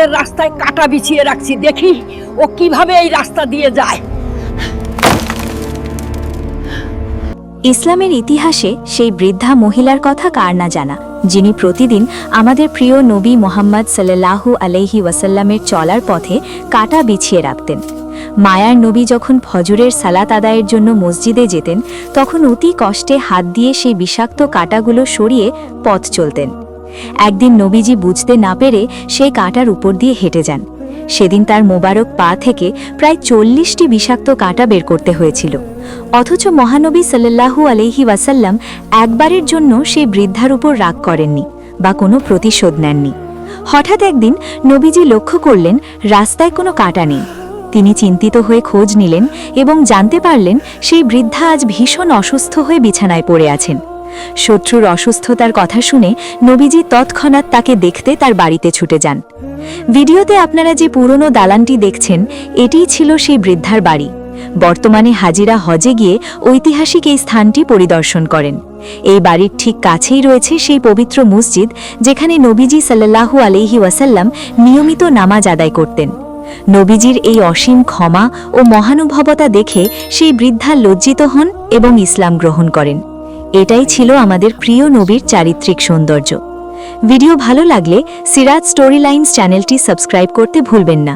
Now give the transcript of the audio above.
আমাদের রাস্তায় কাটা বিছিয়ে রাখছি, দেখি ও কিভাবে এই রাস্তা দিয়ে যায়। ইসলামের ইতিহাসে সেই বৃদ্ধা মহিলার কথা কার না জানা, যিনি প্রতিদিন আমাদের প্রিয় নবী মোহাম্মদ সাল্লাল্লাহু আলাইহি ওয়াসাল্লামের চলার পথে কাটা বিছিয়ে রাখতেন। মায়ার নবী যখন ফজরের সালাত আদায়ের জন্য মসজিদে যেতেন, তখন অতি কষ্টে হাত দিয়ে সেই বিষাক্ত কাটাগুলো সরিয়ে পথ চলতেন। একদিন নবীজি বুঝতে না পেরে সেই কাটার উপর দিয়ে হেঁটে যান। সেদিন তার মোবারক পা থেকে প্রায় 40টি বিষাক্ত কাঁটা বের করতে হয়েছিল। অথচ মহানবী সাল্লাল্লাহু আলাইহি ওয়াসাল্লাম একবারের জন্য সেই বৃদ্ধার উপর রাগ করেননি বা কোনো প্রতিশোধ নেননি। হঠাৎ একদিন নবীজি লক্ষ্য করলেন রাস্তায় কোনো কাঁটা নেই। তিনি চিন্তিত হয়ে খোঁজ নিলেন এবং জানতে পারলেন সেই বৃদ্ধা আজ ভীষণ অসুস্থ হয়ে বিছানায় পড়ে আছেন। শত্রুর অসুস্থতার কথা শুনে নবীজি তৎক্ষণাৎ তাকে দেখতে তার বাড়িতে ছুটে যান। ভিডিওতে আপনারা যে পুরনো দালানটি দেখছেন, এটিই ছিল সেই বৃদ্ধার বাড়ি। বর্তমানে হাজিরা হজে গিয়ে ঐতিহাসিক এই স্থানটি পরিদর্শন করেন। এই বাড়ির ঠিক কাছেই রয়েছে সেই পবিত্র মসজিদ, যেখানে নবীজি সাল্লাল্লাহু আলাইহি ওয়াসাল্লাম নিয়মিত নামাজ আদায় করতেন। নবীজির এই অসীম ক্ষমা ও মহানুভবতা দেখে সেই বৃদ্ধা লজ্জিত হন এবং ইসলাম গ্রহণ করেন। এটাই ছিল আমাদের প্রিয় নবীর চারিত্রিক সৌন্দর্য। ভিডিও ভালো লাগলে সিরাজ স্টোরি লাইনস চ্যানেলটি সাবস্ক্রাইব করতে ভুলবেন না।